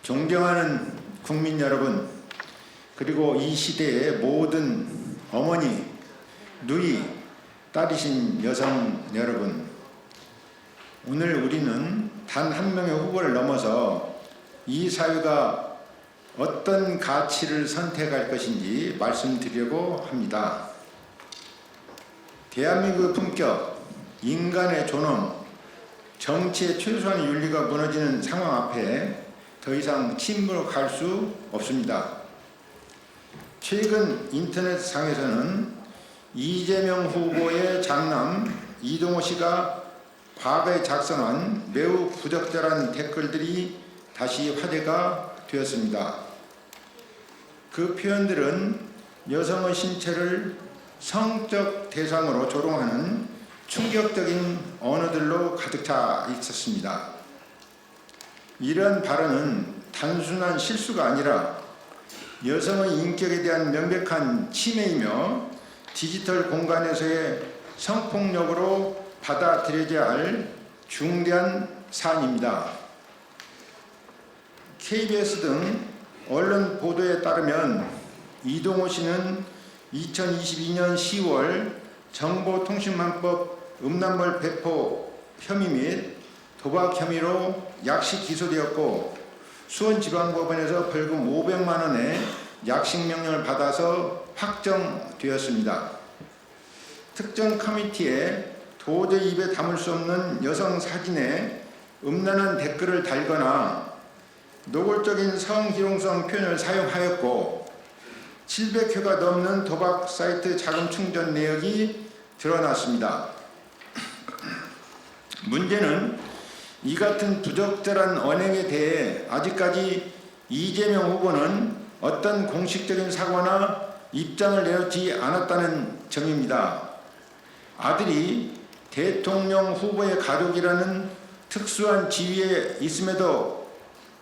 존경하는 국민 여러분, 그리고 이 시대의 모든 어머니, 누이, 딸이신 여성 여러분, 오늘 우리는 단 한 명의 후보를 넘어서 이 사회가 어떤 가치를 선택할 것인지 말씀드리려고 합니다. 대한민국의 품격, 인간의 존엄, 정치의 최소한의 윤리가 무너지는 상황 앞에 더 이상 침묵할 수 없습니다. 최근 인터넷상에서는 이재명 후보의 장남 이동호 씨가 과거에 작성한 매우 부적절한 댓글들이 다시 화제가 되었습니다. 그 표현들은 여성의 신체를 성적 대상으로 조롱하는 충격적인 언어들로 가득 차 있었습니다. 이러한 발언은 단순한 실수가 아니라 여성의 인격에 대한 명백한 침해이며 디지털 공간에서의 성폭력으로 받아들여져야 할 중대한 사안입니다. KBS 등 언론 보도에 따르면 이동호 씨는 2022년 10월 정보통신망법 음란물 배포 혐의 및 도박 혐의로 약식 기소되었고 수원지방법원에서 벌금 500만 원의 약식 명령을 받아서 확정되었습니다. 특정 커뮤니티에 도저히 입에 담을 수 없는 여성 사진에 음란한 댓글을 달거나 노골적인 성희롱성 표현을 사용하였고 700회가 넘는 도박 사이트 자금 충전 내역이 드러났습니다. 문제는 이 같은 부적절한 언행에 대해 아직까지 이재명 후보는 어떤 공식적인 사과나 입장을 내놓지 않았다는 점입니다. 아들이 대통령 후보의 가족이라는 특수한 지위에 있음에도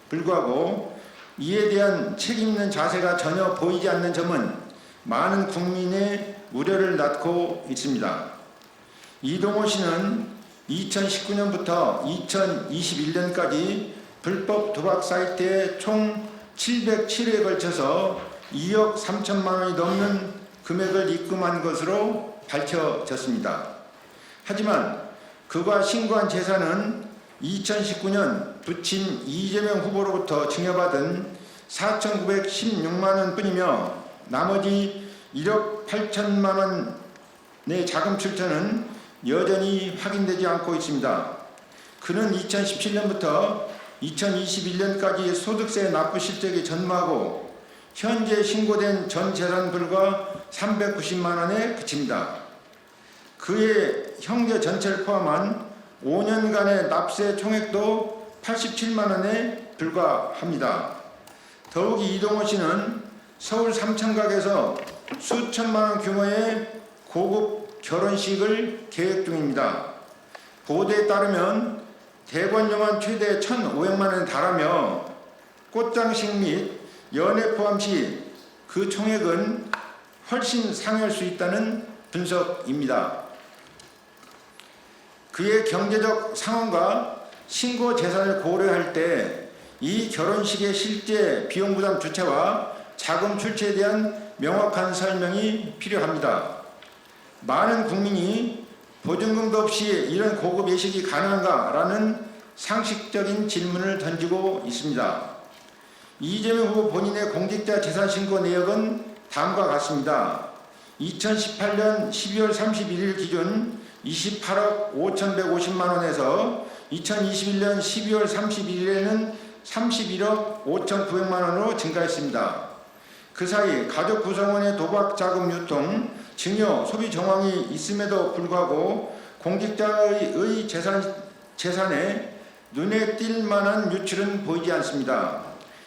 불구하고 이에 대한 책임 있는 자세가 전혀 보이지 않는 점은 많은 국민의 우려를 낳고 있습니다. 이동호 씨는 2019년부터 2021년까지 불법 도박 사이트에 총 707회에 걸쳐서 2억 3천만 원이 넘는 금액을 입금한 것으로 밝혀졌습니다. 하지만 그가 신고한 재산은 2019년 부친 이재명 후보로부터 증여받은 4,916만 원 뿐이며 나머지 1억 8천만 원의 자금 출처는 여전히 확인되지 않고 있습니다. 그는 2017년부터 2021년까지 소득세 납부 실적이 전무하고 현재 신고된 전 재산 불과 390만 원에 그칩니다. 그의 형제 전체를 포함한 5년간의 납세 총액도 87만 원에 불과합니다. 더욱이 이동호 씨는 서울 삼청각에서 수천만 원 규모의 고급 결혼식을 계획 중입니다. 보도에 따르면 대관료만 최대 1,500만 원에 달하며 꽃장식 및 연회 포함 시 그 총액은 훨씬 상회할 수 있다는 분석입니다. 그의 경제적 상황과 신고 재산을 고려할 때 이 결혼식의 실제 비용 부담 주체와 자금 출처에 대한 명확한 설명이 필요합니다. 많은 국민이 보증금도 없이 이런 고급 예식이 가능한가라는 상식적인 질문을 던지고 있습니다. 이재명 후보 본인의 공직자 재산 신고 내역은 다음과 같습니다. 2018년 12월 31일 기준 28억 5,150만 원에서 2021년 12월 31일에는 31억 5,900만 원으로 증가했습니다. 그 사이 가족 구성원의 도박 자금 유통, 증여, 소비 정황이 있음에도 불구하고 공직자의 재산에 눈에 띌 만한 유출은 보이지 않습니다.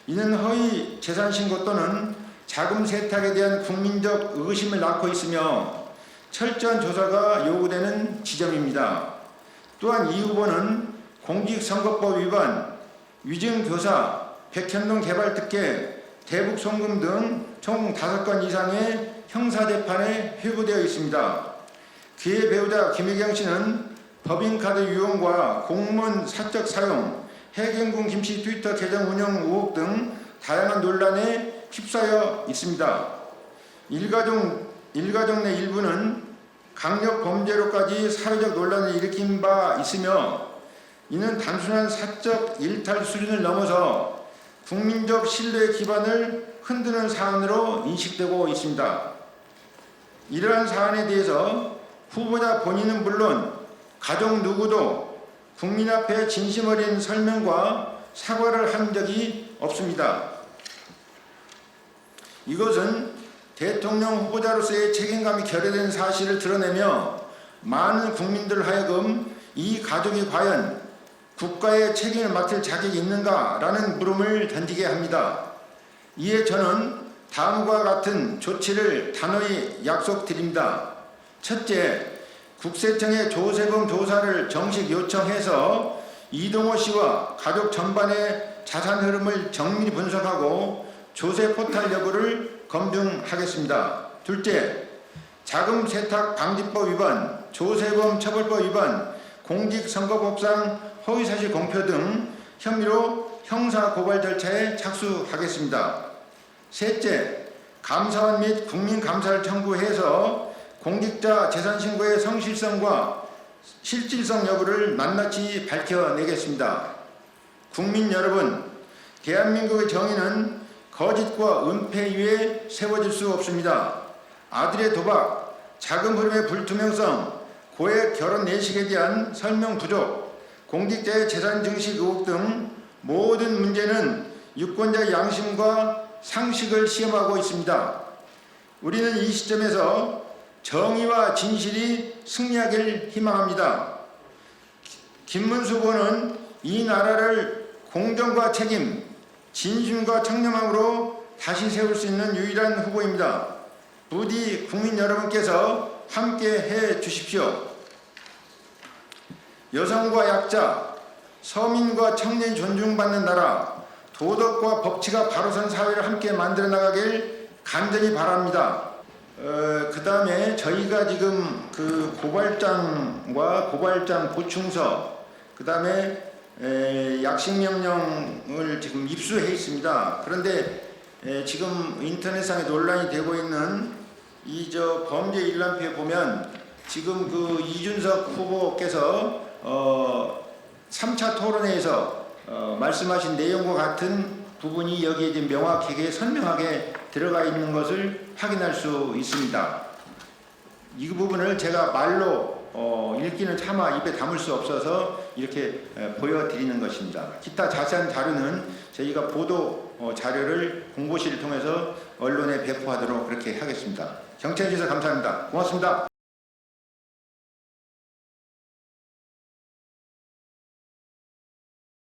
이는 허위 재산 신고 또는 자금 세탁에 대한 국민적 의심을 낳고 있으며 철저한 조사가 요구되는 지점입니다. 또한 이 후보는 공직선거법 위반, 위증교사, 백현동 개발특혜, 대북송금 등 총 5건 이상의 형사재판에 회부되어 있습니다. 그의 배우자 김혜경 씨는 법인카드 유용과 공무원 사적 사용, 해경군 김씨 트위터 계정 운영 의혹 등 다양한 논란에 휩싸여 있습니다. 일가족 내 일부는 강력 범죄로까지 사회적 논란을 일으킨 바 있으며 이는 단순한 사적 일탈 수준을 넘어서 국민적 신뢰 기반을 흔드는 사안으로 인식되고 있습니다. 이러한 사안에 대해서 후보자 본인은 물론 가족 누구도 국민 앞에 진심 어린 설명과 사과를 한 적이 없습니다. 이것은 대통령 후보자로서의 책임감이 결여된 사실을 드러내며 많은 국민들 하여금 이 가족이 과연 국가의 책임을 맡을 자격이 있는가라는 물음을 던지게 합니다. 이에 저는 다음과 같은 조치를 단호히 약속드립니다. 첫째, 국세청에 조세범 조사를 정식 요청해서 이동호 씨와 가족 전반의 자산 흐름을 정밀히 분석하고 조세 포탈 여부를 검증하겠습니다. 둘째, 자금 세탁 방지법 위반, 조세범 처벌법 위반, 공직선거법상 허위사실 공표 등 혐의로 형사 고발 절차에 착수하겠습니다. 셋째, 감사원 및 국민감사를 청구해서 공직자 재산신고의 성실성과 실질성 여부를 낱낱이 밝혀내겠습니다. 국민 여러분, 대한민국의 정의는 거짓과 은폐 위에 세워질 수 없습니다. 아들의 도박, 자금 흐름의 불투명성, 고액 결혼 내식에 대한 설명 부족, 공직자의 재산 증식 의혹 등 모든 문제는 유권자의 양심과 상식을 시험하고 있습니다. 우리는 이 시점에서 정의와 진실이 승리하길 희망합니다. 김문수 후보는 이 나라를 공정과 책임, 진심과 청렴함으로 다시 세울 수 있는 유일한 후보입니다. 부디 국민 여러분께서 함께 해 주십시오. 여성과 약자, 서민과 청년이 존중받는 나라, 도덕과 법치가 바로 선 사회를 함께 만들어 나가길 간절히 바랍니다. 그 다음에 저희가 지금 그 고발장과 고발장 보충서, 그 다음에 약식명령을 지금 입수해 있습니다. 그런데 지금 인터넷상에 논란이 되고 있는 이 범죄 일람표에 보면 지금 그 이준석 후보께서 3차 토론회에서 말씀하신 내용과 같은 부분이 여기에 이제 명확하게 선명하게 들어가 있는 것을 확인할 수 있습니다. 이 부분을 제가 말로 읽기는 차마 입에 담을 수 없어서 이렇게 보여드리는 것입니다. 기타 자세한 자료는 저희가 보도 자료를 공보실을 통해서 언론에 배포하도록 그렇게 하겠습니다. 경청해 주셔서 감사합니다. 고맙습니다.